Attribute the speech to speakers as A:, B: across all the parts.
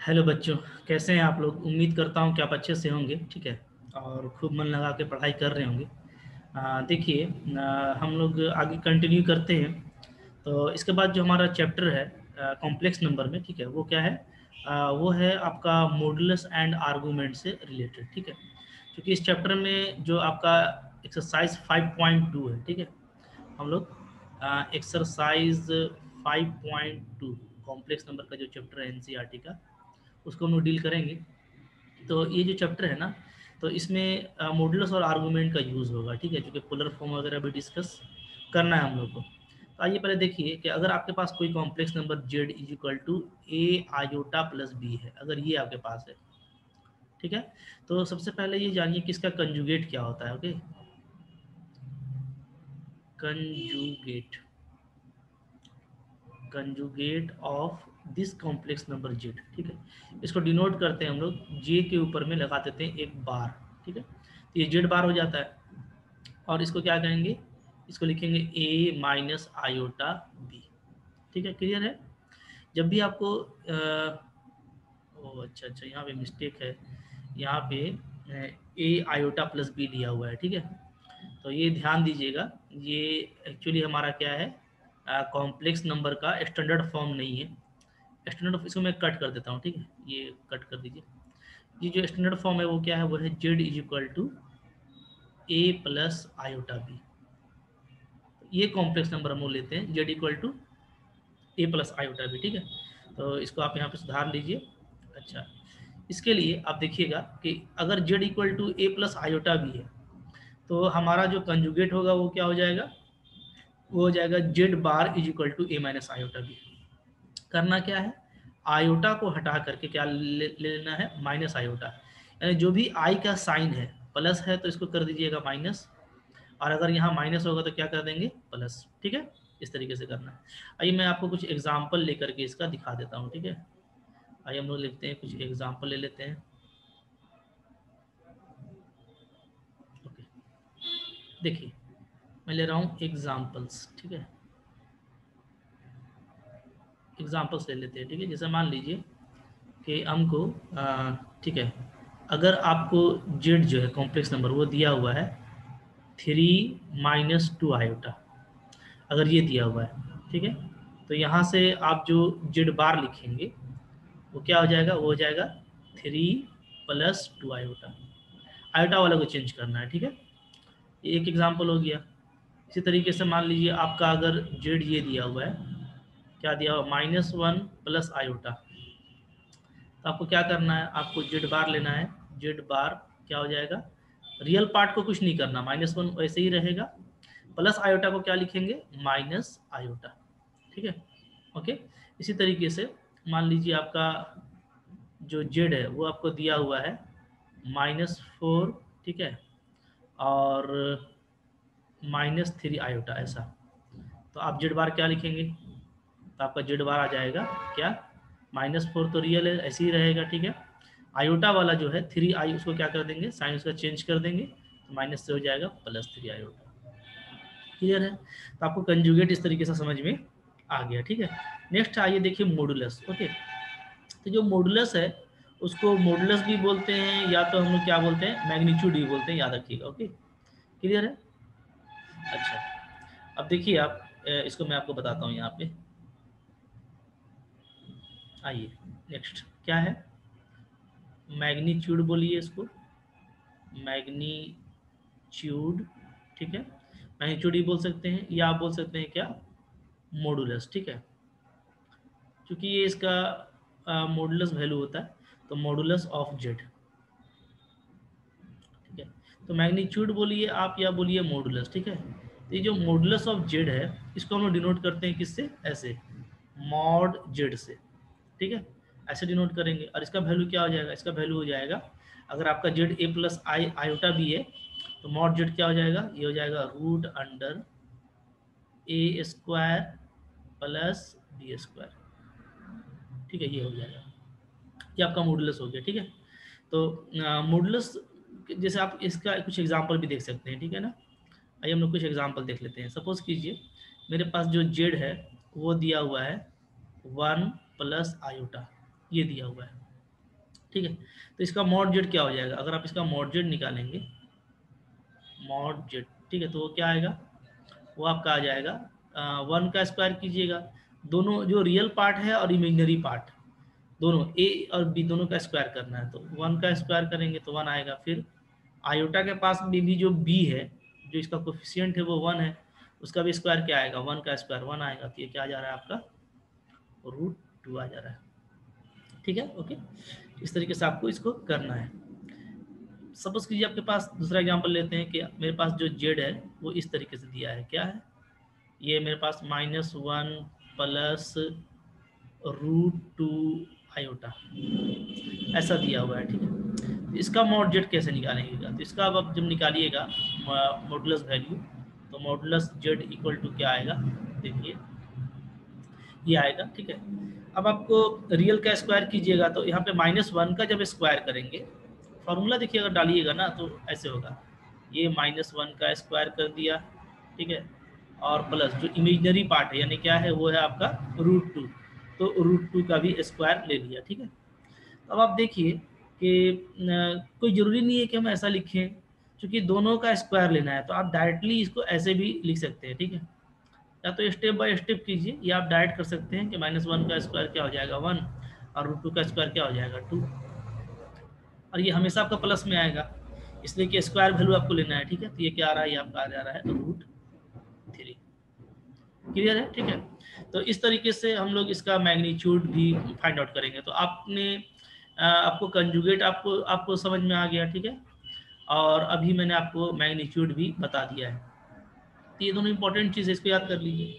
A: Hello बच्चों, कैसे हैं आप लोग। उम्मीद करता हूँ कि आप अच्छे से होंगे। ठीक है, और खूब मन लगा के पढ़ाई कर रहे होंगे। देखिए, हम लोग आगे कंटिन्यू करते हैं। तो इसके बाद जो हमारा चैप्टर है कॉम्प्लेक्स नंबर में, ठीक है, वो क्या है? वो है आपका मॉडुलस एंड आर्गूमेंट से रिलेटेड। ठीक है, क्योंकि इस चैप्टर में जो आपका एक्सरसाइज 5.2 है, ठीक है, हम लोग एक्सरसाइज 5.2 कॉम्प्लेक्स नंबर का जो चैप्टर है एनसीईआरटी का, उसको हम लोग डील करेंगे। तो ये जो चैप्टर है ना, तो इसमें मॉडुलस और आर्गूमेंट का यूज़ होगा। ठीक है, क्योंकि पोलर फॉर्म वगैरह भी डिस्कस करना है हम लोग को। तो आइए पहले देखिए कि अगर आपके पास कोई complex number z is equal to a iota plus b है, अगर ये आपके पास है, ठीक है, तो सबसे पहले ये जानिए कि इसका कंजुगेट क्या होता है। Okay, conjugate, conjugate of this complex number z। ठीक है, इसको डिनोट करते हैं हम लोग, j के ऊपर में लगा देते हैं एक बार। ठीक है, तो ये z बार हो जाता है, और इसको क्या करेंगे, इसको लिखेंगे a माइनस आयोटा b। ठीक है, क्लियर है। जब भी आपको ओ अच्छा अच्छा, यहाँ पे मिस्टेक है, यहाँ पे ए आयोटा प्लस बी दिया हुआ है। ठीक है, तो ये ध्यान दीजिएगा, ये एक्चुअली हमारा क्या है, कॉम्प्लेक्स नंबर का स्टैंडर्ड फॉर्म नहीं है। स्टैंडर्ड, इसको मैं कट कर देता हूँ। ठीक है, ये कट कर दीजिए। ये जो स्टैंडर्ड फॉर्म है वो क्या है, वो है z is equal to a plus iota b. ये कॉम्प्लेक्स नंबर हम लोग लेते हैं z equal to a plus iota b. ठीक है, तो इसको आप यहाँ पे सुधार लीजिए। अच्छा, इसके लिए आप देखिएगा कि अगर z equal to a plus iota b है, तो हमारा जो कंजुगेट होगा वो क्या हो जाएगा, वो हो जाएगा z bar is equal to a minus iota b. करना क्या है, आयोटा को हटा करके क्या ले लेना है, माइनस आयोटा। यानी जो भी आई का साइन है, प्लस है तो इसको कर दीजिएगा माइनस, और अगर यहाँ माइनस होगा तो क्या कर देंगे, प्लस। ठीक है, इस तरीके से करना है। आइए मैं आपको कुछ एग्जाम्पल लेकर के इसका दिखा देता हूँ। ठीक है, आइए हम लोग लिखते हैं, कुछ एग्जाम्पल ले लेते हैं। ओके, देखिए मैं ले रहा हूँ एग्जाम्पल्स। ठीक है, एग्जाम्पल्स ले लेते हैं। ठीक है, जैसे मान लीजिए कि हमको ठीक है, अगर आपको जेड जो है कॉम्प्लेक्स नंबर वो दिया हुआ है 3 - 2 आयोटा, अगर ये दिया हुआ है, ठीक है, तो यहाँ से आप जो जेड बार लिखेंगे वो क्या हो जाएगा, वो हो जाएगा 3 + 2 आयोटा। आयोटा वाला को चेंज करना है। ठीक है, ये एक एग्जाम्पल हो गया। इसी तरीके से मान लीजिए आपका अगर जेड ये दिया हुआ है, क्या दिया हुआ, -1 + आयोटा, तो आपको क्या करना है, आपको जेड बार लेना है। जेड बार क्या हो जाएगा, रियल पार्ट को कुछ नहीं करना, -1 वैसे ही रहेगा, प्लस आयोटा को क्या लिखेंगे, माइनस आयोटा। ठीक है, ओके। इसी तरीके से मान लीजिए आपका जो जेड है वो आपको दिया हुआ है -4, ठीक है, और -3 आयोटा ऐसा, तो आप जेड बार क्या लिखेंगे, तो आपका जेड बार आ जाएगा क्या, -4 तो रियल है, ऐसे ही रहेगा। ठीक है, आयोटा वाला जो है 3 आई, उसको क्या कर देंगे, साइन उसका चेंज कर देंगे, तो माइनस से हो जाएगा +3 आयोटा। क्लियर है, तो आपको कंजुगेट इस तरीके से समझ में आ गया। ठीक है, नेक्स्ट आइए देखिए मॉडुलस। ओके, तो जो मॉडुलस है उसको मॉडुलस भी बोलते हैं, या तो हम लोग क्या बोलते हैं, मैग्नीट्यूड भी बोलते हैं, याद रखिएगा। ओके, क्लियर है। अच्छा, अब देखिए आप, इसको मैं आपको बताता हूँ यहाँ पे। आइए, नेक्स्ट क्या है, मैग्नीट्यूड बोलिए इसको, मैग्नीट्यूड। ठीक है, मैग्नीट्यूड ही बोल सकते हैं, या आप बोल सकते हैं क्या, मॉडुलस। ठीक है, क्योंकि ये इसका मॉडुलस वैल्यू होता है, तो मॉडुलस ऑफ जेड। ठीक है, तो मैग्नीट्यूड बोलिए आप या बोलिए मॉडुलस। ठीक है, तो ये जो मॉडुलस ऑफ जेड है, इसको हम लोग डिनोट करते हैं किससे, ऐसे, मॉड जेड से। ठीक है, ऐसे डिनोट करेंगे, और इसका वैल्यू क्या हो जाएगा, इसका वैल्यू हो जाएगा, अगर आपका Z A plus I iota भी है, तो मॉड जेड क्या हो जाएगा, ये हो जाएगा √ए² प्लस बी²। ठीक है, ये हो जाएगा, ये आपका मॉडुलस हो गया। ठीक है, तो मॉडुलस, जैसे आप इसका कुछ एग्जांपल भी देख सकते हैं। ठीक है ना, आइए हम लोग कुछ एग्जांपल देख लेते हैं। सपोज कीजिए मेरे पास जो जेड है वो दिया हुआ है 1 + आयोटा, ये दिया हुआ है। ठीक है। तो इसका मॉड जेड क्या हो जाएगा, अगर आप इसका मॉड जेड निकालेंगे, मॉड जेड, ठीक है, तो वो क्या आएगा, वो आपका आ जाएगा 1 का स्क्वायर कीजिएगा, दोनों जो रियल पार्ट है और इमेजिनरी पार्ट दोनों ए और बी दोनों का स्क्वायर करना है, तो 1 का स्क्वायर करेंगे तो 1 आएगा। फिर आयोटा के पास भी जो बी है, जो इसका कोफिशिएंट है वो 1 है, उसका भी स्क्वायर क्या आएगा, 1 का स्क्वायर 1 आएगा, तो ये क्या आ जा रहा है आपका √2 आ जा रहा है। ठीक है, ओके। इस तरीके से आपको इसको करना है। सपोज कीजिए आपके पास दूसरा एग्जांपल लेते हैं कि मेरे पास जो जेड है वो इस तरीके से दिया है, क्या है, ये मेरे पास -1 प्लस √2 आयोटा ऐसा दिया हुआ है। ठीक है, इसका मॉड जेड कैसे निकालेंगे, तो इसका अब जब निकालिएगा मॉडुलस वैल्यू, तो मॉडुलस जेड इक्वल टू क्या आएगा, देखिए ये आएगा। ठीक है, अब आपको रियल का स्क्वायर कीजिएगा, तो यहाँ पे -1 का जब स्क्वायर करेंगे, फॉर्मूला देखिए अगर डालिएगा ना तो ऐसे होगा, ये -1 का स्क्वायर कर दिया, ठीक है, और प्लस जो इमेजिनरी पार्ट है यानी क्या है वो है आपका √2, तो √2 का भी स्क्वायर ले लिया। ठीक है, अब आप देखिए कि कोई ज़रूरी नहीं है कि हम ऐसा लिखें, क्योंकि दोनों का स्क्वायर लेना है, तो आप डायरेक्टली इसको ऐसे भी लिख सकते हैं। ठीक है, या तो स्टेप बाय स्टेप कीजिए, या आप डायरेक्ट कर सकते हैं कि -1 का स्क्वायर क्या हो जाएगा 1, और √2 का स्क्वायर क्या हो जाएगा 2, और ये हमेशा आपका प्लस में आएगा, इसलिए कि स्क्वायर वैल्यू आपको लेना है। ठीक है, तो ये क्या आ रहा है, ये आपका आ जा रहा है √3। क्लियर है, ठीक है। तो इस तरीके से हम लोग इसका मैग्नीट्यूड भी फाइंड आउट करेंगे। तो आपने आपको कंजुगेट आपको आपको समझ में आ गया, ठीक है, और अभी मैंने आपको मैग्नीट्यूड भी बता दिया है। तो ये दोनों इंपॉर्टेंट चीज़ है, इसको याद कर लीजिए।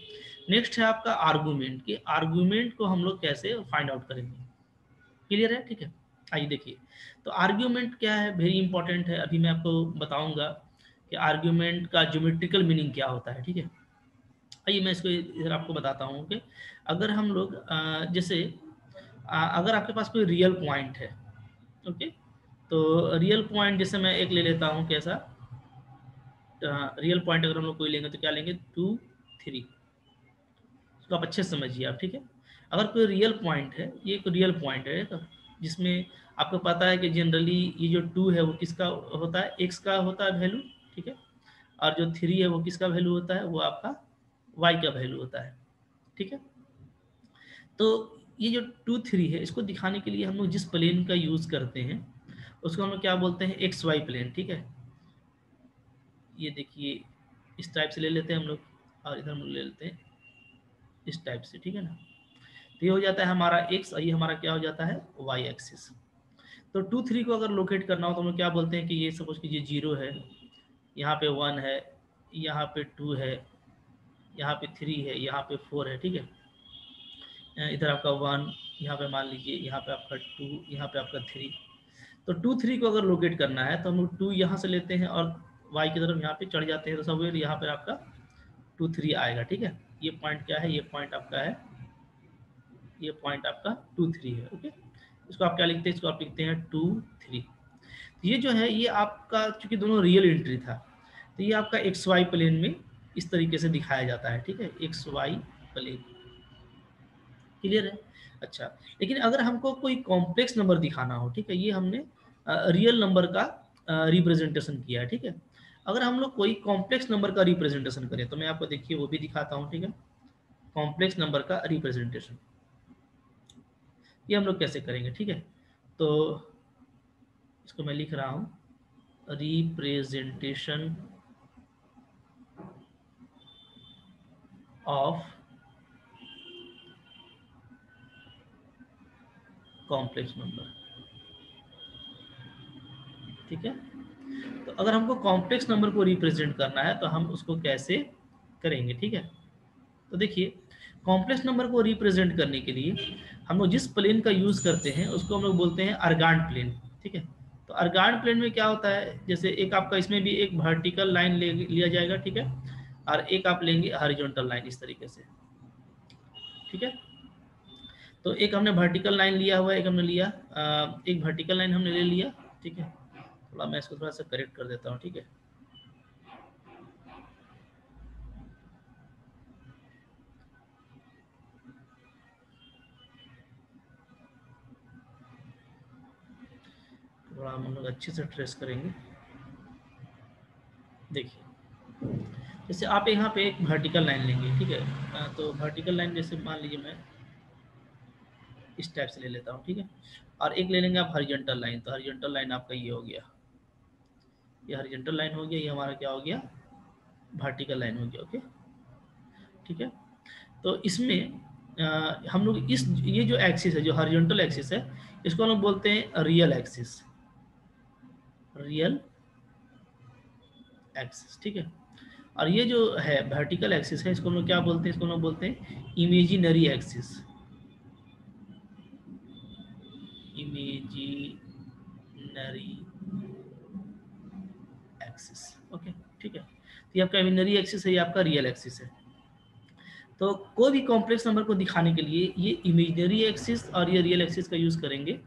A: नेक्स्ट है आपका आर्गूमेंट, कि आर्गूमेंट को हम लोग कैसे फाइंड आउट करेंगे। क्लियर है, ठीक है। आइए देखिए, तो आर्ग्यूमेंट क्या है, वेरी इंपॉर्टेंट है, अभी मैं आपको बताऊंगा कि आर्ग्यूमेंट का ज्योमेट्रिकल मीनिंग क्या होता है। ठीक है, आइए मैं इसको इधर आपको बताता हूँ कि अगर हम लोग जैसे अगर आपके पास कोई रियल पॉइंट है, ओके, तो रियल पॉइंट जैसे मैं एक ले लेता हूँ, कैसा रियल पॉइंट अगर हम लोग कोई लेंगे तो क्या लेंगे 2 3, इसको आप अच्छे से समझिए आप। ठीक है, अगर कोई रियल पॉइंट है, ये एक रियल पॉइंट है तो जिसमें आपको पता है कि जनरली ये जो 2 है वो किसका होता है, एक्स का होता है वैल्यू, ठीक है, और जो 3 है वो किसका वैल्यू होता है, वो आपका वाई का वैल्यू होता है। ठीक है, तो ये जो 2 3 है, इसको दिखाने के लिए हम लोग जिस प्लेन का यूज़ करते हैं उसको हम लोग क्या बोलते हैं, एक्स वाई प्लेन। ठीक है, ये देखिए इस टाइप से ले लेते हैं हम लोग, और इधर हम लोग ले लेते हैं इस टाइप से, ठीक है ना। तो ये हो जाता है हमारा एक्स, और ये हमारा क्या हो जाता है वाई एक्सिस। तो 2 3 को अगर लोकेट करना हो तो हम लोग क्या बोलते हैं कि ये सपोज कीजिए 0 है, यहाँ पे 1 है, यहाँ पे 2 है, यहाँ पे 3 है, यहाँ पे 4 है। ठीक है, इधर आपका 1, यहाँ पे मान लीजिए, यहाँ पे आपका 2, यहाँ पे आपका 3। तो 2 3 को अगर लोकेट करना है तो हम लोग 2 यहाँ से लेते हैं और वाई की तरफ यहाँ पे चढ़ जाते हैं, तो सब यहाँ पे आपका 2 3 आएगा। ठीक है, ये पॉइंट क्या है, ये पॉइंट आपका है, ये पॉइंट आपका 2 3 है। ओके, इसको आप क्या लिखते हैं, इसको आप लिखते हैं 2 3। ये जो है ये आपका चूंकि दोनों रियल एंट्री था, तो ये आपका एक्स वाई प्लेन में इस तरीके से दिखाया जाता है। ठीक है, एक्स वाई प्लेन। क्लियर है, अच्छा। लेकिन अगर हमको कोई कॉम्प्लेक्स नंबर दिखाना हो, ठीक है, ये हमने रियल नंबर का रिप्रेजेंटेशन किया है। ठीक है, अगर हम लोग कोई कॉम्प्लेक्स नंबर का रिप्रेजेंटेशन करें तो मैं आपको देखिए वो भी दिखाता हूँ। ठीक है, कॉम्प्लेक्स नंबर का रिप्रेजेंटेशन ये हम लोग कैसे करेंगे। ठीक है, तो इसको मैं लिख रहा हूँ, रिप्रेजेंटेशन ऑफ कॉम्प्लेक्स नंबर। ठीक है, तो अगर हमको कॉम्प्लेक्स नंबर को रिप्रेजेंट करना है तो हम उसको कैसे करेंगे। ठीक है, तो देखिए कॉम्प्लेक्स नंबर को रिप्रेजेंट करने के लिए हम लोग जिस प्लेन का यूज़ करते हैं उसको हम लोग बोलते हैं अर्गान प्लेन। ठीक है, तो अर्गान प्लेन में क्या होता है, जैसे एक आपका इसमें भी एक वर्टिकल लाइन लिया जाएगा, ठीक है, और एक आप लेंगे हॉरिजॉन्टल लाइन इस तरीके से। ठीक है, तो एक हमने वर्टिकल लाइन लिया हुआ है, एक हमने लिया एक वर्टिकल लाइन हमने ले लिया। ठीक है, थोड़ा मैं इसको थोड़ा सा करेक्ट कर देता हूँ। ठीक है, थोड़ा हम लोग अच्छे से ट्रेस करेंगे। देखिए जैसे आप यहाँ पे एक वर्टिकल लाइन लेंगे, ठीक है, तो वर्टिकल लाइन जैसे मान लीजिए मैं इस टाइप से ले लेता हूँ, ठीक है, और एक ले लेंगे आप हॉरिजॉन्टल लाइन, तो हॉरिजॉन्टल लाइन आपका ये हो गया, ये हॉरिजॉन्टल लाइन हो गया, ये हमारा क्या हो गया, वर्टिकल लाइन हो गया। ओके, ठीक है, तो इसमें हम लोग इस ये जो एक्सिस है, जो हॉरिजॉन्टल एक्सिस है, इसको हम लोग बोलते हैं रियल एक्सिस, रियल एक्सिस, ठीक है। और ये जो है वर्टिकल एक्सिस है, इसको हम लोग क्या बोलते हैं, इसको हम लोग बोलते हैं imaginary axis, imaginary axis. Okay, ठीक है, तो ये आपका इमेजिनरी एक्सिस है, ये आपका रियल एक्सिस है। तो कोई भी कॉम्प्लेक्स नंबर को दिखाने के लिए ये इमेजिनरी एक्सिस और ये रियल एक्सिस का यूज करेंगे।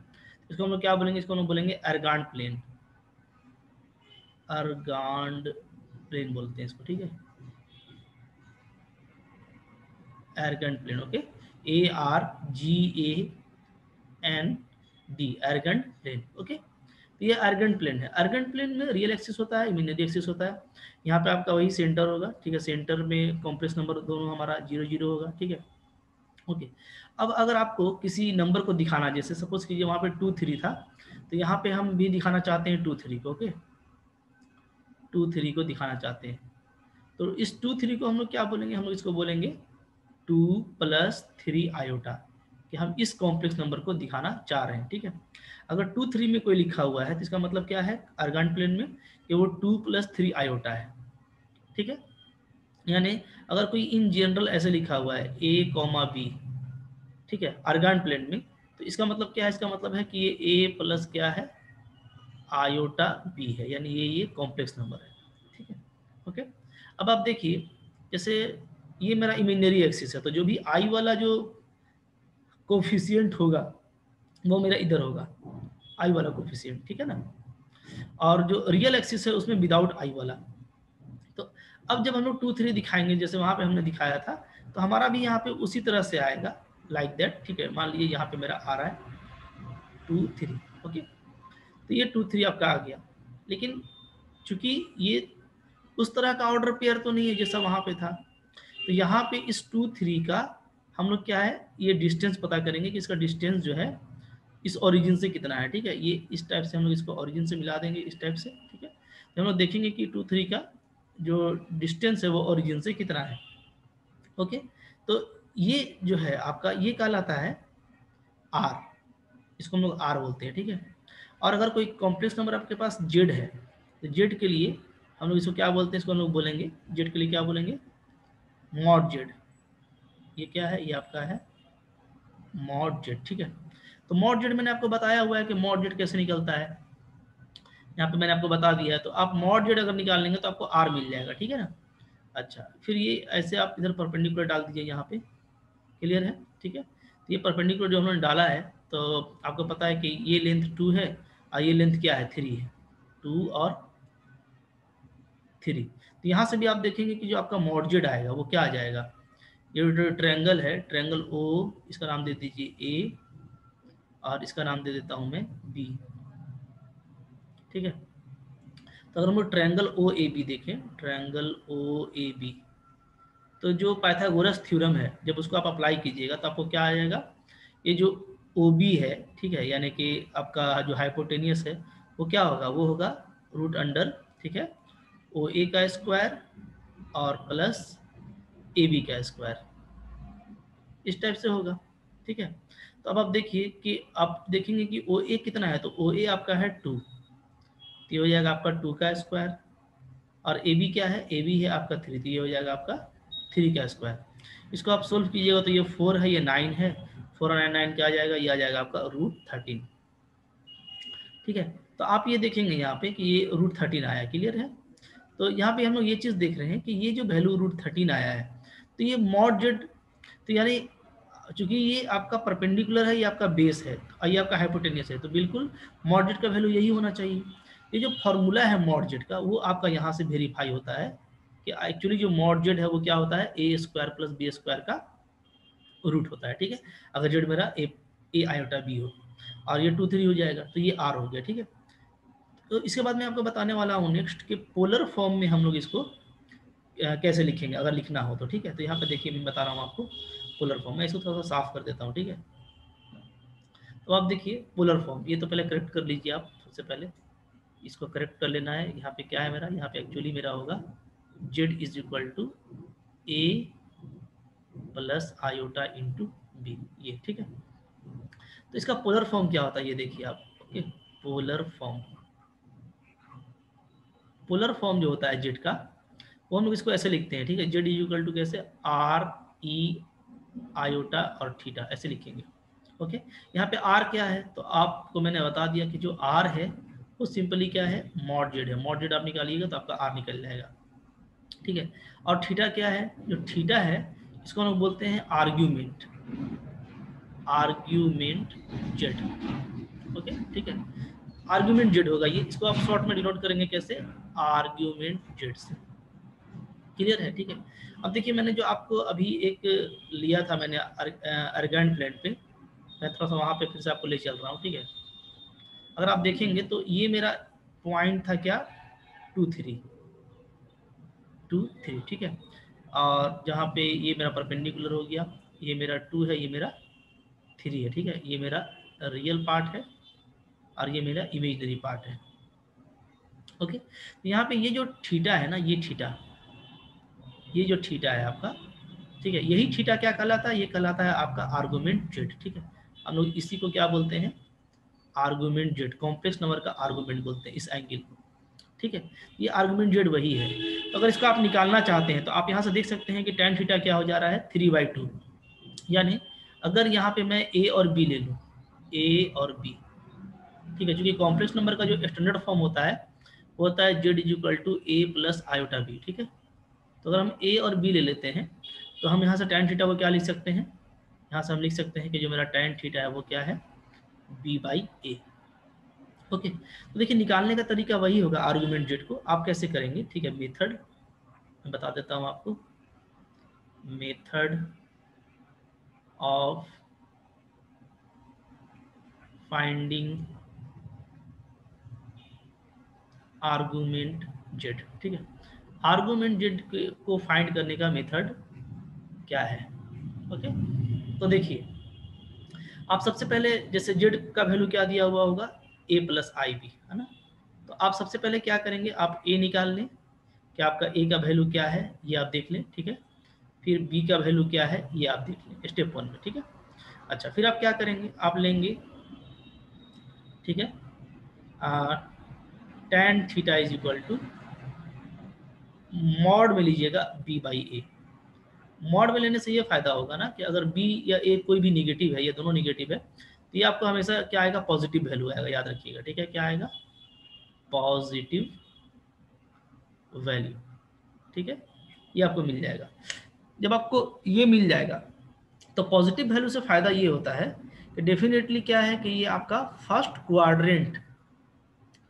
A: इसको हम लोग क्या बोलेंगे, इसको हम लोग बोलेंगे अर्गांड प्लेन, अर्गांड प्लेन बोलते हैं इसको, ठीक है, Argand plane. Okay, ARGAND, Argand plane. Okay, तो ये अर्गेंट प्लेन है। अर्गेंट प्लेन में रियल एक्सिस होता है, इमेजिनरी एक्सिस होता है। यहाँ पे आपका वही सेंटर होगा, ठीक है, सेंटर में कॉम्प्लेक्स नंबर दोनों हमारा 0 0 होगा, ठीक है। ओके, अब अगर आपको किसी नंबर को दिखाना, जैसे सपोज कीजिए वहाँ पे 2 3 था, तो यहाँ पे हम भी दिखाना चाहते हैं 2 3 को। ओके, 2 3 को दिखाना चाहते हैं, तो इस 2 3 को हम लोग क्या बोलेंगे, हम लोग इसको बोलेंगे 2 + 3 आयोटा, कि हम इस कॉम्प्लेक्स नंबर को दिखाना चाह रहे हैं, ठीक है। अगर 2 3 में कोई लिखा हुआ है तो इसका मतलब क्या है अर्गान प्लेन में, कि वो 2 + 3 आयोटा है, ठीक है। यानी अगर कोई इन जनरल ऐसे लिखा हुआ है A, B, ठीक है, अर्गान प्लेन में, तो इसका मतलब क्या है, इसका मतलब है कि ये A प्लस क्या है, आयोटा B है, यानी ये कॉम्प्लेक्स नंबर है, ठीक है। ओके, अब आप देखिए, जैसे ये मेरा इमेजिनरी एक्सिस है, तो जो भी आई वाला जो कोफिशिएंट होगा वो मेरा इधर होगा, आई वाला कोफिशिएंट, ठीक है ना। और जो रियल एक्सिस है उसमें विदाउट आई वाला। तो अब जब हम लोग 2 3 दिखाएंगे, जैसे वहां पे हमने दिखाया था, तो हमारा भी यहाँ पे उसी तरह से आएगा, लाइक दैट, ठीक है। मान लीजिए यहाँ पे मेरा आ रहा है 2 3, ओके, तो ये 2 3 आपका आ गया, लेकिन चूंकि ये उस तरह का ऑर्डर पेयर तो नहीं है जैसा वहां पे था, तो यहाँ पे इस 2 3 का हम लोग क्या है, ये डिस्टेंस पता करेंगे कि इसका डिस्टेंस जो है इस ओरिजिन से कितना है, ठीक है। ये इस टाइप से हम लोग इसको ओरिजिन से मिला देंगे, इस टाइप से, ठीक है। तो हम लोग देखेंगे कि 2 3 का जो डिस्टेंस है वो ओरिजिन से कितना है। ओके, तो ये जो है आपका ये कहलाता है आर, इसको हम लोग आर बोलते हैं, ठीक है। और अगर कोई कॉम्प्लेक्स नंबर आपके पास जेड है, तो जेड के लिए हम लोग इसको क्या बोलते हैं, इसको हम लोग बोलेंगे जेड के लिए क्या बोलेंगे, मॉड जेड। ये क्या है, ये आपका है मॉड जेड, ठीक है। तो मॉड जेड मैंने आपको बताया हुआ है कि मॉड जेड कैसे निकलता है, यहाँ पे मैंने आपको बता दिया है। तो आप मॉड जेड अगर निकाल लेंगे तो आपको आर मिल जाएगा, ठीक है ना। अच्छा, फिर ये ऐसे आप इधर परपेंडिकुलर डाल दीजिए यहाँ पे, क्लियर है, ठीक है। तो ये परपेंडिकुलर जो हमने डाला है, तो आपको पता है कि ये लेंथ 2 है और ये लेंथ क्या है, 3 है, 2 और 3। तो यहाँ से भी आप देखेंगे कि जो आपका मॉड जेड आएगा वो क्या आ जाएगा, ये जो ट्रायंगल है, ट्रायंगल ओ, इसका नाम दे दीजिए ए, और इसका नाम दे देता हूँ मैं बी, ठीक है। तो अगर हम लोग ट्रायंगल ओ ए बी देखें, ट्रायंगल ओ ए बी, तो जो पाइथागोरस थ्योरम है जब उसको आप अप्लाई कीजिएगा तो आपको क्या आ जाएगा, ये जो ओ बी है, ठीक है, यानी कि आपका जो हाइपोटेनियस है वो क्या होगा, वो होगा रूट अंडर, ठीक है, ओ ए का स्क्वायर और प्लस ए बी का स्क्वायर, इस टाइप से होगा, ठीक है। तो अब आप देखिए कि आप देखेंगे कि ओ ए कितना है, तो ओ ए आपका है 2, तो ये हो जाएगा आपका 2 का स्क्वायर, और ए बी क्या है, ए बी है आपका 3, तो ये हो जाएगा आपका 3 का स्क्वायर। इसको आप सोल्व कीजिएगा तो ये 4 है, ये 9 है, 4 और 9 क्या आ जाएगा, ये आ जाएगा आपका √13, ठीक है। तो आप ये देखेंगे यहाँ पे कि ये √13 आया, क्लियर है। तो यहाँ पे हम लोग ये चीज़ देख रहे हैं कि ये जो वैल्यू √13 आया है, तो ये मॉड जेड, तो यानी चूंकि ये आपका परपेंडिकुलर है, ये आपका बेस है, और ये आपका हाइपोटेनियस है, तो बिल्कुल मॉड जेड का वैल्यू यही होना चाहिए। ये जो फॉर्मूला है मॉड जेड का, वो आपका यहाँ से वेरीफाई होता है कि एक्चुअली जो मॉड जेड है वो क्या होता है, a² + b² का रूट होता है, ठीक है। अगर जेड मेरा ए आयोटा बी हो, और ये 2 3 हो जाएगा, तो ये आर हो गया, ठीक है। तो इसके बाद मैं आपको बताने वाला हूँ नेक्स्ट कि पोलर फॉर्म में हम लोग इसको कैसे लिखेंगे अगर लिखना हो तो, ठीक है। तो यहाँ पे देखिए मैं बता रहा हूँ आपको पोलर फॉर्म, मैं इसको थोड़ा सा साफ कर देता हूँ, ठीक है। तो आप देखिए पोलर फॉर्म, ये तो पहले करेक्ट कर लीजिए आप, सबसे पहले इसको करेक्ट कर लेना है। यहाँ पे क्या है मेरा, यहाँ पे एक्चुअली मेरा होगा z is equal to a plus iota into b, ये ठीक है। तो इसका पोलर फॉर्म क्या होता है ये देखिए आप, okay. Polar form, polar form जो होता है जेड का, वो हम लोग इसको ऐसे लिखते हैं, ठीक है। जेड इज इक्वल टू कैसे, आर ई आयोटा और थीटा, ऐसे लिखेंगे, ओके। यहाँ पे आर क्या है, तो आपको मैंने बता दिया कि जो आर है वो सिंपली क्या है, मॉड जेड है। मॉड जेड आप निकालिएगा तो आपका आर निकल जाएगा, ठीक है। और थीटा क्या है, जो थीटा है इसको हम लोग बोलते हैं आर्ग्यूमेंट, आर्ग्यूमेंट जेड, ओके, ठीक है। आर्ग्यूमेंट जेड होगा ये, इसको आप शॉर्ट में डिनोट करेंगे कैसे, आर्ग्यूमेंट जेड से, क्लियर है, ठीक है। अब देखिए मैंने जो आपको अभी एक लिया था मैंने अर्गेंड प्लेट पे, मैं थोड़ा सा वहाँ पे फिर से आपको ले चल रहा हूँ, ठीक है। अगर आप देखेंगे तो ये मेरा पॉइंट था क्या, 2 3, ठीक है। और जहाँ पे ये मेरा परपेंडिकुलर हो गया, ये मेरा 2 है, ये मेरा 3 है, ठीक है। ये मेरा रियल पार्ट है और ये मेरा इमेजनरी पार्ट है, ओके। तो यहाँ पे ये जो थीटा है ना, ये थीटा, ये जो थीटा है आपका, ठीक है, यही थीटा क्या कहलाता है, ये कहलाता है आपका आर्गुमेंट जेड, ठीक है। हम लोग इसी को क्या बोलते हैं, आर्गुमेंट जेड, कॉम्प्लेक्स नंबर का आर्गुमेंट बोलते हैं इस एंगल को, ठीक है। ये आर्गुमेंट जेड वही है। तो अगर इसको आप निकालना चाहते हैं तो आप यहाँ से देख सकते हैं कि tan थीटा क्या हो जा रहा है, 3/2, यानी अगर यहाँ पे मैं a और b ले लूँ, a और b, ठीक है, क्योंकि कॉम्प्लेक्स नंबर का जो स्टैंडर्ड फॉर्म होता है वो होता है z is equal to a plus iota b, ठीक है। तो अगर हम a और b ले लेते हैं तो हम यहाँ से tan थीटा को क्या लिख सकते हैं, यहाँ से हम लिख सकते हैं कि जो मेरा tan थीटा है वो क्या है, b/a, ओके। तो देखिए निकालने का तरीका वही होगा आर्गुमेंट जेड को, आप कैसे करेंगे, ठीक है। मेथड मैं बता देता हूँ आपको, method of finding argument Z, ठीक है। आर्गुमेंट जेड को फाइंड करने का मेथड क्या है, ओके। तो देखिए आप सबसे पहले, जैसे जेड का वैल्यू क्या दिया हुआ होगा, a प्लस आई बी, है ना। तो आप सबसे पहले क्या करेंगे, आप a निकाल लें कि आपका a का वैल्यू क्या है, ये आप देख लें, ठीक है। फिर b का वैल्यू क्या है ये आप देख लें स्टेप 1 में, ठीक है। अच्छा, फिर आप क्या करेंगे, आप लेंगे, ठीक है, tan theta is equal to mod में लीजिएगा b/a। मॉड में लेने से ये फायदा होगा ना कि अगर b या a कोई भी निगेटिव है, ये दोनों निगेटिव है, तो ये आपको हमेशा क्या आएगा, पॉजिटिव वैल्यू आएगा, याद रखिएगा, ठीक है। क्या आएगा, पॉजिटिव वैल्यू, ठीक है, ये आपको मिल जाएगा। जब आपको ये मिल जाएगा तो पॉजिटिव वैल्यू से फायदा ये होता है कि डेफिनेटली क्या है कि ये आपका फर्स्ट क्वाड्रेंट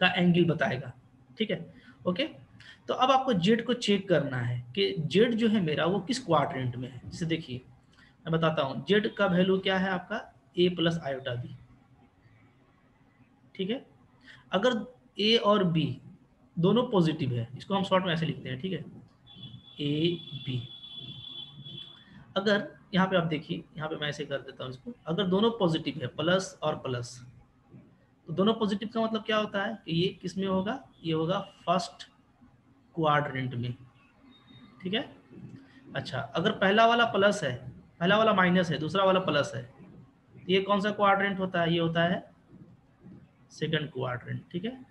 A: का एंगल बताएगा, ठीक है, ओके। तो अब आपको जेड को चेक करना है कि जेड जो है मेरा वो किस क्वाड्रेंट में है। जैसे देखिए मैं बताता हूँ, जेड का वैल्यू क्या है आपका, a प्लस आयोटा बी, ठीक है। अगर a और b दोनों पॉजिटिव है, इसको हम शॉर्ट में ऐसे लिखते हैं, ठीक है, a b। अगर यहाँ पे आप देखिए, यहाँ पे मैं ऐसे कर देता हूँ इसको, अगर दोनों पॉजिटिव है, प्लस और प्लस, तो दोनों पॉजिटिव का मतलब क्या होता है कि ये किस में होगा, ये होगा फर्स्ट क्वाड्रेंट में, ठीक है। अच्छा, अगर पहला वाला प्लस है, पहला वाला माइनस है, दूसरा वाला प्लस है, तो ये कौन सा क्वाड्रेंट होता है, ये होता है सेकंड क्वाड्रेंट, ठीक है।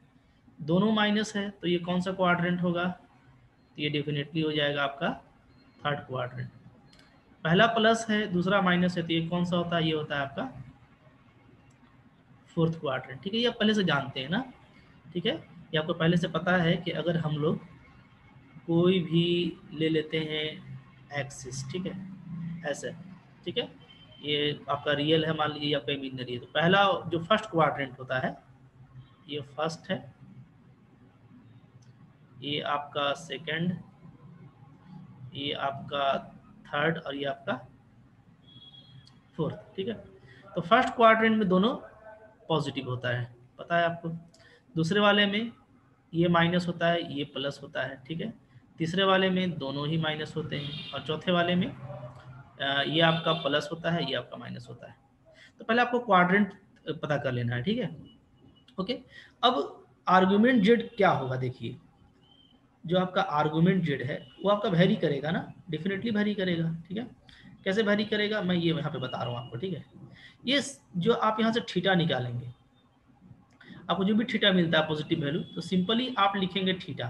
A: दोनों माइनस है तो ये कौन सा क्वाड्रेंट होगा, तो ये डेफिनेटली हो जाएगा आपका थर्ड क्वाड्रेंट। पहला प्लस है दूसरा माइनस है तो ये कौन सा होता है, ये होता है आपका फोर्थ क्वाड्रेंट, ठीक है। ये आप पहले से जानते हैं ना, ठीक है। ये आपको पहले से पता है कि अगर हम लोग कोई भी ले लेते हैं एक्सिस, ठीक है, ऐसे, ठीक है, ये आपका रियल है मान लीजिए, आपका इमेजिनरी है, तो पहला जो फर्स्ट क्वाड्रेंट होता है ये फर्स्ट है, ये आपका सेकंड, ये आपका थर्ड और ये आपका फोर्थ, ठीक है। तो फर्स्ट क्वाड्रेंट में दोनों पॉजिटिव होता है, पता है आपको। दूसरे वाले में ये माइनस होता है, ये प्लस होता है, ठीक है। तीसरे वाले में दोनों ही माइनस होते हैं, और चौथे वाले में ये आपका प्लस होता है, ये आपका माइनस होता है। तो पहले आपको क्वाड्रेंट पता कर लेना है, ठीक है। ओके, अब आर्गुमेंट जेड क्या होगा, देखिए जो आपका आर्गुमेंट जेड है वो आपका वेरी करेगा ना, डेफिनेटली वेरी करेगा, ठीक है। कैसे वेरी करेगा मैं ये यहाँ पे बता रहा हूँ आपको, ठीक है। ये जो आप यहाँ से थीटा निकालेंगे, आपको जो भी थीटा मिलता है पॉजिटिव वैल्यू, तो सिंपली आप लिखेंगे थीटा।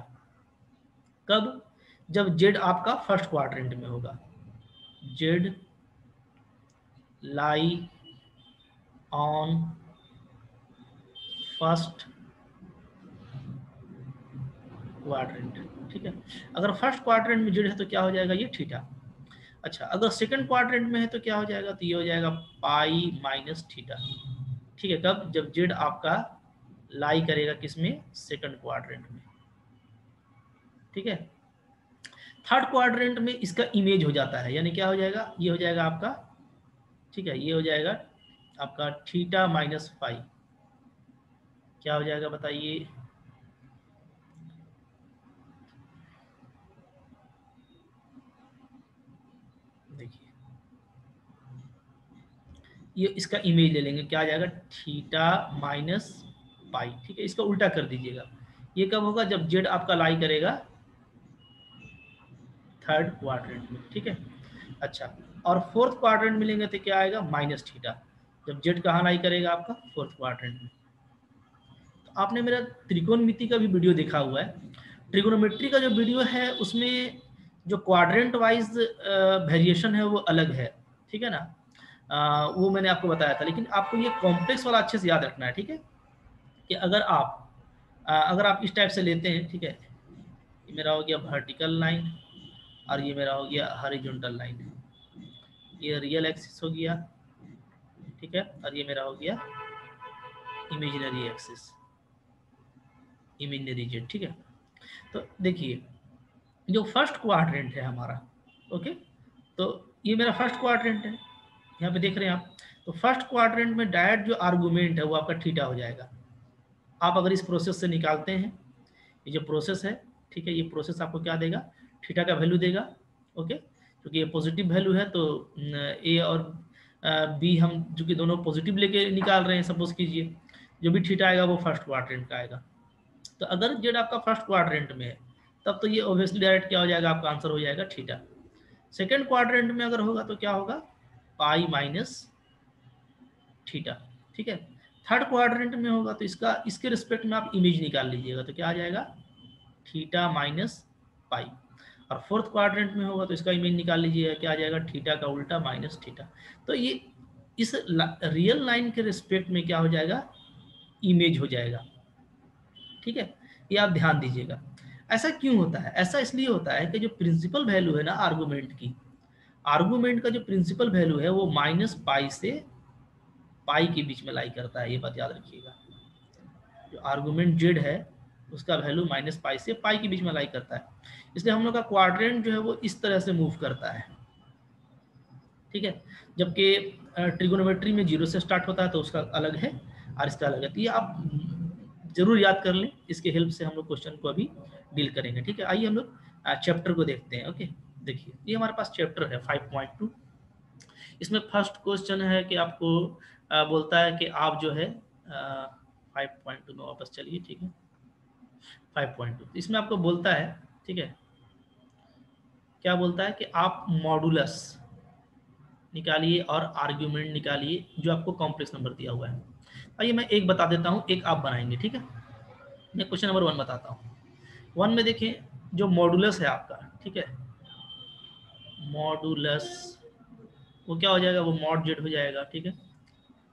A: कब? जब जेड आपका फर्स्ट क्वाड्रेंट में होगा, Z lie on first quadrant, ठीक है। अगर फर्स्ट क्वाड्रेंट में जेड है तो क्या हो जाएगा, ये थीटा। अच्छा, अगर सेकंड क्वाड्रेंट में है तो क्या हो जाएगा, तो ये हो जाएगा पाई माइनस थीटा, ठीक है। कब? जब जेड आपका लाई करेगा किसमें, सेकंड क्वाड्रेंट में, ठीक है। थर्ड क्वाड्रेंट में इसका इमेज हो जाता है, यानी क्या हो जाएगा, ये हो जाएगा आपका, ठीक है, ये हो जाएगा आपका थीटा माइनस फाइव। क्या हो जाएगा बताइए, देखिए ये इसका इमेज ले लेंगे, क्या आ जाएगा, थीटा माइनस पाई, ठीक है। इसका उल्टा कर दीजिएगा, ये कब होगा, जब जेड आपका लाई करेगा थर्ड क्वाड्रेंट में, ठीक है। अच्छा, और फोर्थ क्वाड्रेंट में लेंगे तो क्या आएगा, माइनस थीटा, जब जेड कहाँ लाई करेगा आपका, फोर्थ क्वाड्रेंट में। तो आपने मेरा त्रिकोणमिति का भी वीडियो देखा हुआ है, ट्रिगोनोमेट्री का जो वीडियो है उसमें जो क्वाड्रेंट वाइज वेरिएशन है वो अलग है, ठीक है ना। वो मैंने आपको बताया था, लेकिन आपको ये कॉम्प्लेक्स वाला अच्छे से याद रखना है, ठीक है। कि अगर आप इस टाइप से लेते हैं, ठीक है, ये मेरा हो गया वर्टिकल लाइन और ये मेरा हो गया हॉरिजॉन्टल लाइन, ये रियल एक्सिस हो गया, ठीक है, और ये मेरा हो गया इमेजिनरी एक्सिस, इमेजिनरी जेड, ठीक है। तो देखिए जो फर्स्ट क्वाड्रेंट है हमारा, ओके, तो ये मेरा फर्स्ट क्वाड्रेंट है, यहाँ पे देख रहे हैं आप। तो फर्स्ट क्वाड्रेंट में डायरेक्ट जो आर्गुमेंट है वो आपका थीटा हो जाएगा। आप अगर इस प्रोसेस से निकालते हैं, ये जो प्रोसेस है, ठीक है, ये प्रोसेस आपको क्या देगा, थीटा का वैल्यू देगा, ओके। क्योंकि ये पॉजिटिव वैल्यू है तो ए और बी हम जो कि दोनों पॉजिटिव लेके निकाल रहे हैं, सपोज कीजिए, जो भी थीटा आएगा वो फर्स्ट क्वाड्रेंट का आएगा। तो अगर जेड आपका फर्स्ट क्वाड्रेंट में है तब तो ये ऑब्वियसली डायरेक्ट क्या हो जाएगा, आपका आंसर हो जाएगा थीटा। सेकेंड क्वाड्रेंट में अगर होगा तो क्या होगा, पाई माइनस थीटा, ठीक है। थर्ड क्वाड्रेंट में होगा तो इसके रिस्पेक्ट में आप इमेज निकाल लीजिएगा, तो क्या आ जाएगा, थीटा माइनस पाई। और फोर्थ क्वाड्रेंट में होगा तो इसका इमेज निकाल लीजिएगा, क्या आ जाएगा, थीटा का उल्टा माइनस थीटा। तो ये इस रियल लाइन के रिस्पेक्ट में क्या हो जाएगा, इमेज हो जाएगा, ठीक है। ये आप ध्यान दीजिएगा। ऐसा क्यों होता है, ऐसा इसलिए होता है कि जो प्रिंसिपल वैल्यू है ना आर्गुमेंट की, आर्गुमेंट का जो प्रिंसिपल वैल्यू है वो माइनस पाई से पाई के बीच में लाई करता है, ये बात याद रखिएगा। जो आर्गुमेंट जेड है उसका वैल्यू माइनस पाई से पाई के बीच में लाई करता है, इसलिए हम लोग का क्वाड्रेंट जो है वो इस तरह से मूव करता है, ठीक है। जबकि ट्रिगोनोमेट्री में जीरो से स्टार्ट होता है तो उसका अलग है और इसका अलग है। तो ये आप जरूर याद कर लें, इसके हेल्प से हम लोग क्वेश्चन को अभी डील करेंगे, ठीक है। आइए हम लोग चैप्टर को देखते हैं, ओके। देखिए ये हमारे पास चैप्टर है 5.2। इसमें फर्स्ट क्वेश्चन है कि आपको बोलता है कि आप जो है 5.2 में वापस चलिए, ठीक है। 5.2 इसमें आपको बोलता है, ठीक है, क्या बोलता है कि आप मॉडुलस निकालिए और आर्ग्यूमेंट निकालिए जो आपको कॉम्प्लेक्स नंबर दिया हुआ है। आइए मैं एक बता देता हूँ, एक आप बनाएंगे, ठीक है। मैं क्वेश्चन नंबर 1 बताता हूँ। 1 में देखिए जो मॉडुलस है आपका, ठीक है, मॉडुलस वो क्या हो जाएगा, वो मॉड जेड हो जाएगा, ठीक है।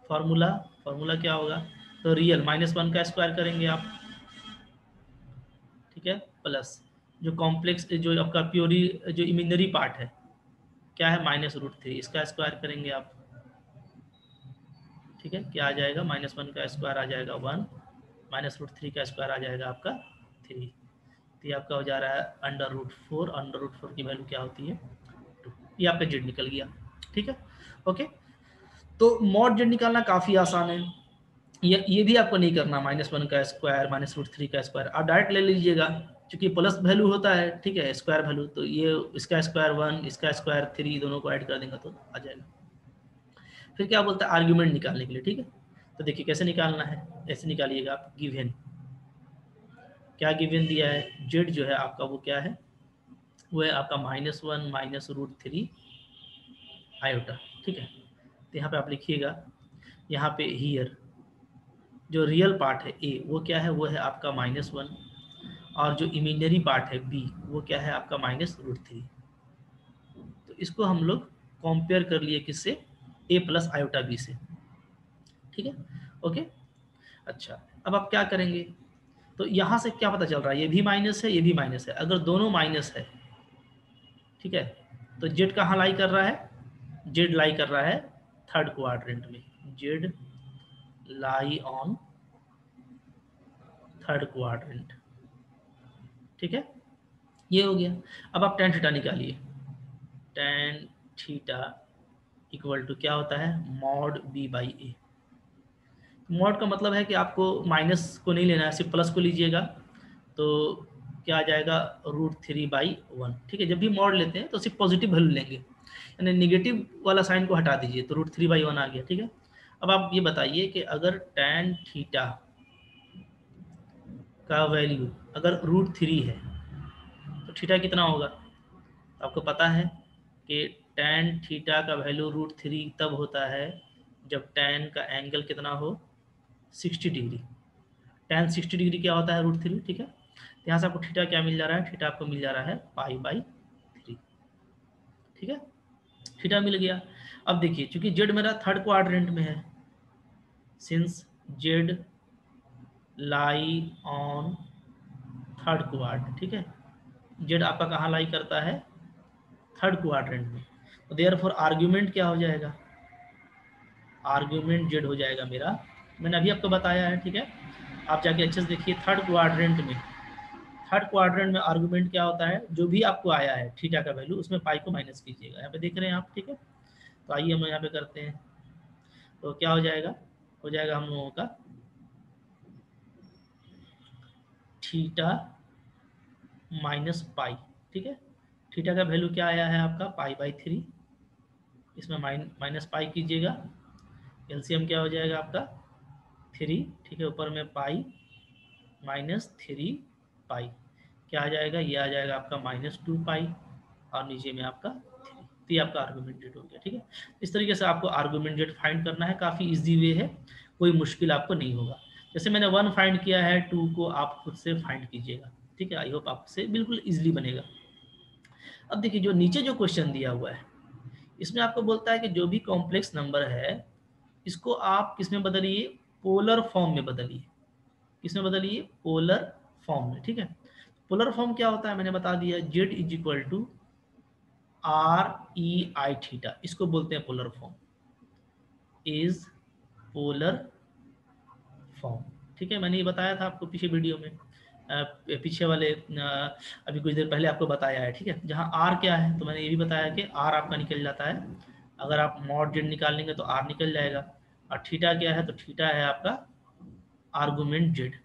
A: फॉर्मूला फॉर्मूला क्या होगा, तो रियल -1 का स्क्वायर करेंगे आप, ठीक है, प्लस जो कॉम्प्लेक्स जो आपका प्योरी जो इमेजिनरी पार्ट है क्या है, -√3, इसका स्क्वायर करेंगे आप, ठीक है। क्या आ जाएगा, -1 का स्क्वायर आ जाएगा 1, -√3 का स्क्वायर आ जाएगा आपका 3। तो ये आपका हो जा रहा है √4, √4 की वैल्यू क्या होती है 2। ये आपका जेड निकल गया, ठीक है, ओके। तो मॉड जेड निकालना काफ़ी आसान है, ये भी आपको नहीं करना, -1 का स्क्वायर -√3 का स्क्वायर, आप डायरेक्ट ले लीजिएगा, क्योंकि प्लस वैल्यू होता है, ठीक है, स्क्वायर वैल्यू, तो ये इसका स्क्वायर 1, इसका स्क्वायर 3, दोनों को ऐड कर देंगे तो आ जाएगा। फिर क्या बोलता है, आर्ग्यूमेंट निकालने के लिए, ठीक है। तो देखिए कैसे निकालना है, ऐसे निकालिएगा आप। गिवन, क्या गिवन दिया है, जेड जो है आपका वो क्या है, वो है आपका -1 -√3 आयोटा, ठीक है। तो यहाँ पे आप लिखिएगा, यहाँ पे हियर जो रियल पार्ट है ए वो क्या है, वो है आपका -1, और जो इमेजिनरी पार्ट है बी वो क्या है आपका -√3। तो इसको हम लोग कंपेयर कर लिए किससे, ए प्लस आयोटा बी से, ठीक है, ओके। अच्छा, अब आप क्या करेंगे, तो यहाँ से क्या पता चल रहा है, ये भी माइनस है, ये भी माइनस है, अगर दोनों माइनस है, ठीक है, तो जेड कहाँ लाई कर रहा है, जेड लाई कर रहा है थर्ड क्वाड्रेंट में, z lie on third quadrant, ठीक है, ये हो गया। अब आप tan थीटा निकालिए, tan थीटा इक्वल टू क्या होता है, mod b by a. Mod का मतलब है कि आपको माइनस को नहीं लेना है, सिर्फ प्लस को लीजिएगा, तो क्या आ जाएगा, √3/1, ठीक है। जब भी मॉड लेते हैं तो सिर्फ पॉजिटिव वैल्यू लेंगे, यानी निगेटिव वाला साइन को हटा दीजिए, तो √3/1 आ गया, ठीक है। अब आप ये बताइए कि अगर tan थीटा का वैल्यू अगर √3 है तो थीटा कितना होगा, आपको पता है कि tan थीटा का वैल्यू √3 तब होता है जब tan का एंगल कितना हो, 60 डिग्री। tan 60 डिग्री क्या होता है, √3, ठीक है। तो यहाँ से आपको थीटा क्या मिल जा रहा है, थीटा आपको मिल जा रहा है π/3, ठीक है, थीटा मिल गया। अब देखिए चूंकि जेड मेरा थर्ड क्वाड्रेंट में है, since Z lie on third quadrant, ठीक है, जेड आपका कहाँ लाई करता है, थर्ड क्वाड्रेंट में, तो देयरफॉर आर्ग्यूमेंट क्या हो जाएगा, आर्ग्यूमेंट जेड हो जाएगा मेरा, मैंने अभी आपको बताया है, ठीक है। आप जाके अच्छे से देखिए, थर्ड क्वाड्रेंट में, थर्ड क्वाड्रेंट में आर्गुमेंट क्या होता है, जो भी आपको आया है थीटा का वैल्यू उसमें पाई को माइनस कीजिएगा, यहाँ पे देख रहे हैं आप, ठीक है। तो आइए हम यहाँ पे करते हैं, तो क्या हो जाएगा हम लोगों का थीटा माइनस पाई, ठीक है। थीटा का वैल्यू क्या आया है आपका π/3, इसमें माइनस पाई कीजिएगा, एलसीएम क्या हो जाएगा आपका 3, ठीक है, ऊपर में पाई -3 पाई, क्या आ जाएगा, ये आ जाएगा आपका -2 पाई, और नीचे में आपका 3। तो ये आपका आर्गुमेंट जेड हो गया, ठीक है। इस तरीके से आपको आर्गुमेंट जेड फाइंड करना है, काफ़ी इजी वे है, कोई मुश्किल आपको नहीं होगा। जैसे मैंने 1 फाइंड किया है, 2 को आप खुद से फाइंड कीजिएगा, ठीक है। आई होप आपसे बिल्कुल ईजिली बनेगा। अब देखिए जो नीचे जो क्वेश्चन दिया हुआ है, इसमें आपको बोलता है कि जो भी कॉम्प्लेक्स नंबर है इसको आप किस में बदलिए, पोलर फॉर्म में बदलिए, किसमें बदलिए, पोलर फॉर्म में, ठीक है। पोलर फॉर्म क्या होता है मैंने बता दिया, z is equal to REI theta, इसको बोलते हैं polar form, is polar form, ठीक है। मैंने ये बताया था आपको पीछे वीडियो में, पीछे वाले अभी कुछ देर पहले आपको बताया है, ठीक है। जहाँ आर क्या है, तो मैंने ये भी बताया कि आर आपका निकल जाता है, अगर आप मॉड जेड निकाल लेंगे तो आर निकल जाएगा, और थीटा क्या है, तो थीटा है आपका आर्गुमेंट जेड।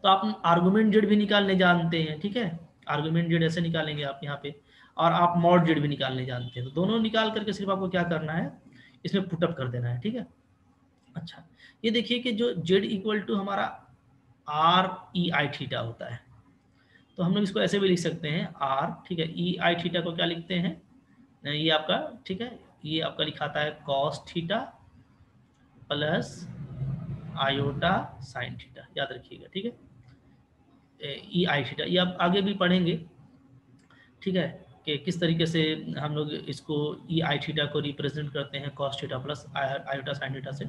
A: तो आप आर्गुमेंट जेड भी निकालने जानते हैं, ठीक है, आर्गुमेंट जेड ऐसे निकालेंगे आप यहाँ पे, और आप मॉड जेड भी निकालने जानते हैं, तो दोनों निकाल करके सिर्फ आपको क्या करना है, इसमें पुटअप कर देना है, ठीक है। अच्छा, ये देखिए कि जो जेड इक्वल टू हमारा REI थीटा होता है, तो हम लोग इसको ऐसे भी लिख सकते हैं आर, ठीक है, EI थीटा को क्या लिखते हैं, ये आपका, ठीक है, ये आपका लिखाता है cos theta plus iota sine theta, याद रखिएगा, ठीक है। EI थीटा ये आप आगे भी पढ़ेंगे, ठीक है, कि किस तरीके से हम लोग इसको EI थीटा को रिप्रेजेंट करते हैं cos theta plus iota sine theta से।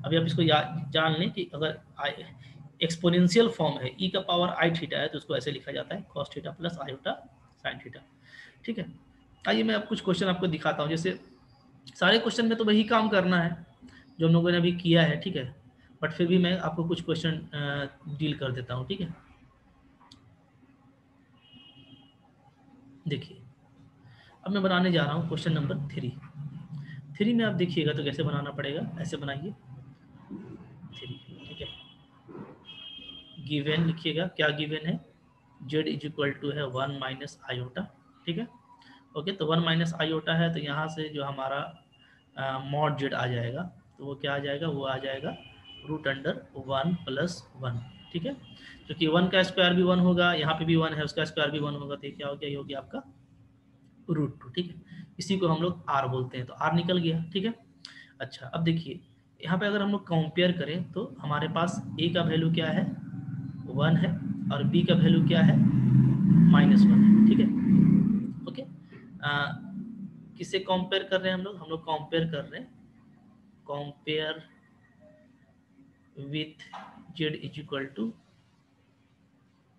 A: अभी आप इसको जान लें कि अगर एक्सपोनेंशियल फॉर्म है e का पावर I थीटा है, तो उसको ऐसे लिखा जाता है cos theta plus iota sine theta, ठीक है। आइए मैं अब कुछ क्वेश्चन आपको दिखाता हूँ, जैसे सारे क्वेश्चन में तो वही काम करना है जो हम लोगों ने अभी किया है, ठीक है, बट फिर भी मैं आपको कुछ क्वेश्चन डील कर देता हूँ, ठीक है। देखिए अब मैं बनाने जा रहा हूँ क्वेश्चन नंबर 3 में, आप देखिएगा तो कैसे बनाना पड़ेगा, ऐसे बनाइए, 3, ठीक है। गिवन लिखिएगा, क्या गिवन है, z इज इक्वल टू है 1 माइनस आयोटा, ठीक है। ओके, तो 1 माइनस आयोटा है, तो यहाँ से जो हमारा मॉड जेड आ जाएगा, तो वो क्या आ जाएगा, वो आ जाएगा रूट अंडर 1 प्लस 1, ठीक है। क्योंकि 1 का स्क्वायर भी 1 होगा, यहाँ पे भी 1 है, उसका स्क्वायर भी 1 होगा, तो ये क्या हो गया, ये हो गया आपका रूट 2, ठीक है। इसी को हम लोग आर बोलते हैं, तो आर निकल गया, ठीक है। अच्छा, अब देखिए यहाँ पे अगर हम लोग कंपेयर करें तो हमारे पास ए का वैल्यू क्या है, 1 है, और बी का वैल्यू क्या है, -1 है, ठीक है। ओके, किससे कंपेयर कर रहे हैं हम लोग कंपेयर कर रहे हैं, compare with z is equal to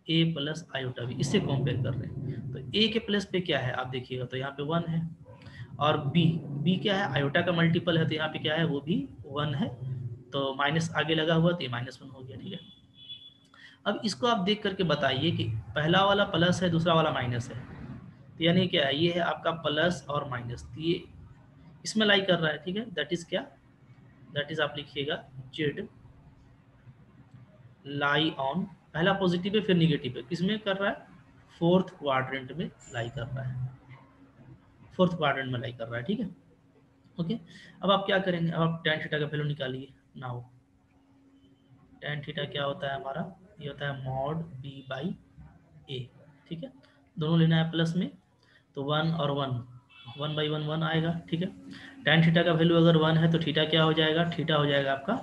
A: a plus iota b, इससे कंपेयर कर रहे हैं। तो ए के प्लस पे क्या है आप देखिएगा, तो यहाँ पे 1 है, और बी क्या है, आयोटा का मल्टीपल है, तो यहाँ पे क्या है, वो भी 1 है, तो माइनस आगे लगा हुआ, तो ये -1 हो गया, ठीक है। अब इसको आप देख करके बताइए कि पहला वाला प्लस है, दूसरा वाला माइनस है, तो यानी क्या है, ये है आपका प्लस और माइनस, तो ये इसमें लाई कर रहा है, ठीक है। दैट इज क्या, दैट इज आप लिखिएगा जेड लाई ऑन, पहला पॉजिटिव है फिर निगेटिव है, किसमें कर रहा है, फोर्थ क्वाड्रेंट में लाई कर रहा है, फोर्थ क्वाड्रेंट में लाई कर रहा है, ठीक है। ओके, अब आप क्या करेंगे, अब आप tan थीटा का वैल्यू निकालिए। नाउ tan थीटा क्या होता है हमारा, ये होता है मॉड b बाई ए, ठीक है। दोनों लेना है प्लस में, तो 1 और 1, 1 बाई 1 1 आएगा, ठीक है। tan थीटा का वैल्यू अगर 1 है तो थीटा क्या हो जाएगा, थीटा हो जाएगा आपका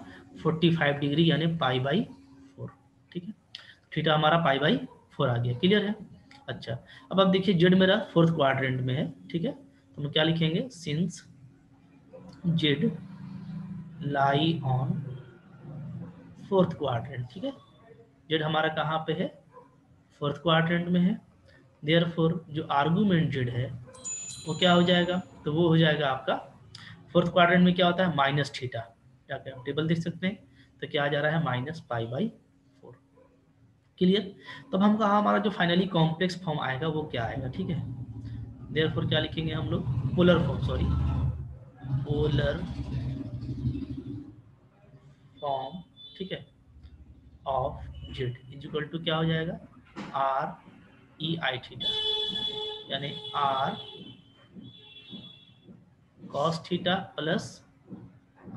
A: 45 डिग्री, यानी π/4, ठीक है। थीटा हमारा π/4 आ गया, क्लियर है। अच्छा, अब आप देखिए जेड मेरा फोर्थ क्वाड्रेंट में है, ठीक है, तो हम क्या लिखेंगे, since Z lie on fourth quadrant, ठीक है। जेड हमारा कहाँ पे है, फोर्थ क्वाड्रेंट में है, देयरफॉर जो आर्गुमेंट जेड है वो क्या हो जाएगा, तो वो हो जाएगा आपका, फोर्थ क्वाड्रेंट में क्या होता है, माइनस थीटा, जाके आप टेबल देख सकते हैं, तो क्या आ जा रहा है, -π/4, क्लियर। तब हम कहा हमारा जो फाइनली कॉम्प्लेक्स फॉर्म आएगा वो क्या आएगा, ठीक है। देयरफॉर क्या लिखेंगे हम लोग, polar form, sorry polar form, ठीक है, of z is equal to क्या हो जाएगा, r/e/i थीटा, यानी r cos theta plus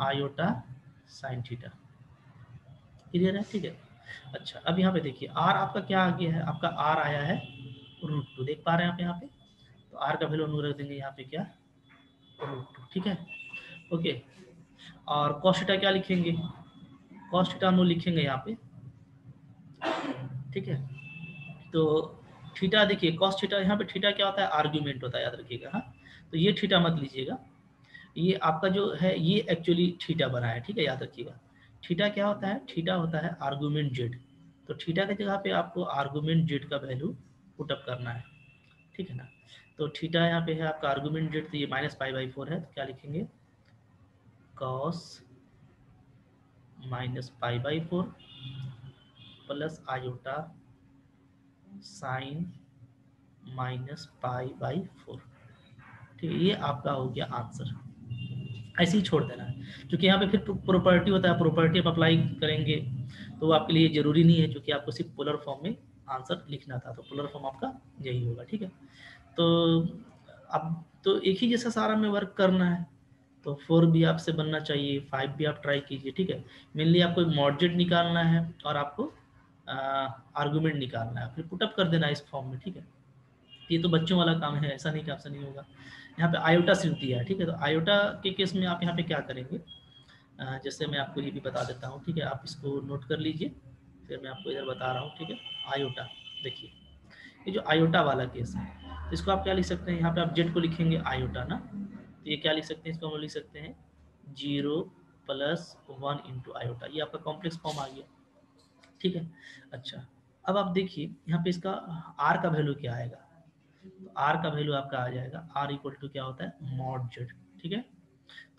A: iota sine theta, clear है, ठीक है। अच्छा, अब यहाँ पे देखिए r आपका क्या आ गया है, आपका r आया है √2, देख पा रहे हैं आप यहाँ पे, तो r का वैल्यू हम लोग रख देंगे यहाँ पे क्या, √2, ठीक है। ओके, और cos थीटा क्या लिखेंगे, cos थीटा हम लोग लिखेंगे यहाँ पे, ठीक है। तो थीटा देखिए, cos थीटा, यहाँ पे थीटा क्या होता है, आर्ग्यूमेंट होता है, याद रखिएगा, हाँ। तो ये थीटा मत लीजिएगा, ये आपका जो है ये एक्चुअली थीटा बना है, ठीक है, याद रखिएगा। थीटा क्या होता है, थीटा होता है आर्गुमेंट जेड, तो थीटा की जगह पे आपको आर्गुमेंट जेड का वैल्यू पुटअप करना है, ठीक है ना। तो थीटा यहाँ पे है आपका आर्गुमेंट जेड, तो ये -π/4 है, तो क्या लिखेंगे, cos -π/4 प्लस आयोटा साइन -π/4, ठीक है। ये आपका हो गया आंसर, ऐसे ही छोड़ देना है, क्योंकि यहाँ पे फिर प्रॉपर्टी होता है, प्रॉपर्टी आप अप्लाई करेंगे तो वो आपके लिए जरूरी नहीं है, क्योंकि आपको सिर्फ पोलर फॉर्म में आंसर लिखना था, तो पोलर फॉर्म आपका यही होगा, ठीक है। तो अब तो एक ही जैसा सारा में वर्क करना है, तो 4 भी आपसे बनना चाहिए, 5 भी आप ट्राई कीजिए, ठीक है। मेनली आपको मॉडजेट निकालना है और आपको आर्गूमेंट निकालना है, फिर पुटअप कर देना है इस फॉर्म में, ठीक है। ये तो बच्चों वाला काम है, ऐसा नहीं कि आपसे नहीं होगा। यहाँ पे आयोटा सिर्फ दिया है, ठीक है, तो आयोटा के केस में आप यहाँ पे क्या करेंगे, जैसे मैं आपको ये भी बता देता हूँ, ठीक है, आप इसको नोट कर लीजिए, फिर मैं आपको इधर बता रहा हूँ, ठीक है। आयोटा देखिए, ये जो आयोटा वाला केस है, तो इसको आप क्या लिख सकते हैं, यहाँ पे आप जेड को लिखेंगे आयोटा ना, तो ये क्या लिख सकते हैं, इसको हम लिख सकते हैं 0 + 1 × आयोटा, ये आपका कॉम्प्लेक्स फॉर्म आ गया, ठीक है। अच्छा, अब आप देखिए यहाँ पे इसका आर का वैल्यू क्या आएगा, तो आर का वैल्यू आपका आ जाएगा, आर इक्वल टू क्या होता है, मॉड जेड, ठीक है।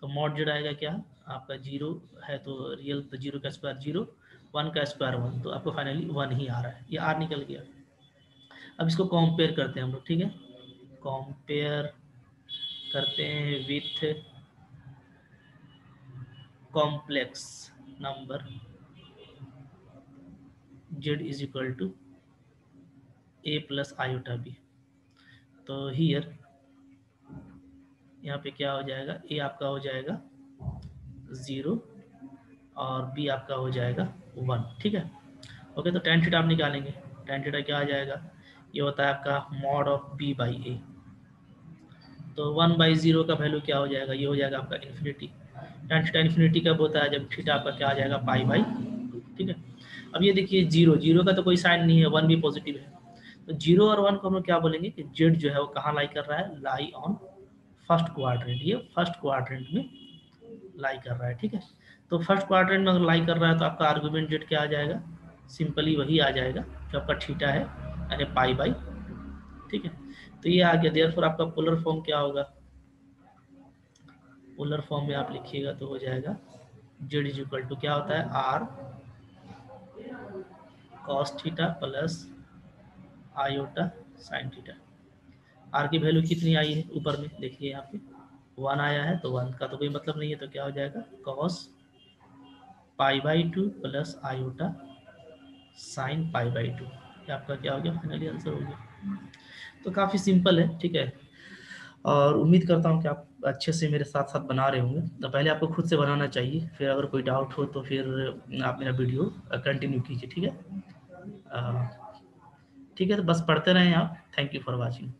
A: तो मॉड जेड आएगा क्या, आपका 0 है तो रियल, तो 0 का स्क्वायर 0, 1 का स्क्वायर 1, तो आपको फाइनली 1 ही आ रहा है, ये आर निकल गया। अब इसको कंपेयर करते हैं हम लोग, ठीक है, कंपेयर करते हैं with complex number, z is equal to a plus iota b. तो हियर यहाँ पे क्या हो जाएगा, ए आपका हो जाएगा 0 और बी आपका हो जाएगा 1, ठीक है। ओके, तो tan थीटा आप निकालेंगे। tan थीटा क्या आ जाएगा, ये होता है आपका मॉड ऑफ बी बाई ए। तो 1/0 का वैल्यू क्या हो जाएगा, ये हो जाएगा आपका इन्फिनिटी। tan थीटा इन्फिनिटी कब होता है, जब थीटा आपका क्या आ जाएगा पाई/2, ठीक है। अब ये देखिए 0 0 का तो कोई साइन नहीं है, 1 भी पॉजिटिव है। तो 0 और 1 को हम लोग क्या बोलेंगे कि जेड जो है वो कहाँ लाई कर रहा है, लाई ऑन फर्स्ट क्वाड्रेंट। ये फर्स्ट क्वाड्रेंट में लाई कर रहा है, ठीक है। तो फर्स्ट क्वाड्रेंट में अगर लाई कर रहा है तो आपका आर्गुमेंट जेड क्या आ जाएगा, सिंपली वही आ जाएगा जो आपका थीटा है, यानी पाई/2, ठीक है। तो ये आ गया। देयरफॉर आपका पोलर फॉर्म क्या होगा, पोलर फॉर्म में आप लिखिएगा तो हो जाएगा जेड इज इक्वल टू क्या होता है, r cos theta plus iota sine theta. R की वैल्यू कितनी आई है ऊपर में देखिए, यहाँ पे 1 आया है, तो 1 का तो कोई मतलब नहीं है, तो क्या हो जाएगा कॉस पाई/2 प्लस आयोटा साइन पाई/2। ये आपका क्या हो गया, फाइनली आंसर हो गया। तो काफ़ी सिंपल है, ठीक है। और उम्मीद करता हूँ कि आप अच्छे से मेरे साथ साथ बना रहे होंगे। तो पहले आपको खुद से बनाना चाहिए, फिर अगर कोई डाउट हो तो फिर आप मेरा वीडियो कंटिन्यू कीजिए, ठीक है। ठीक है, तो बस पढ़ते रहें आप। Thank you for watching.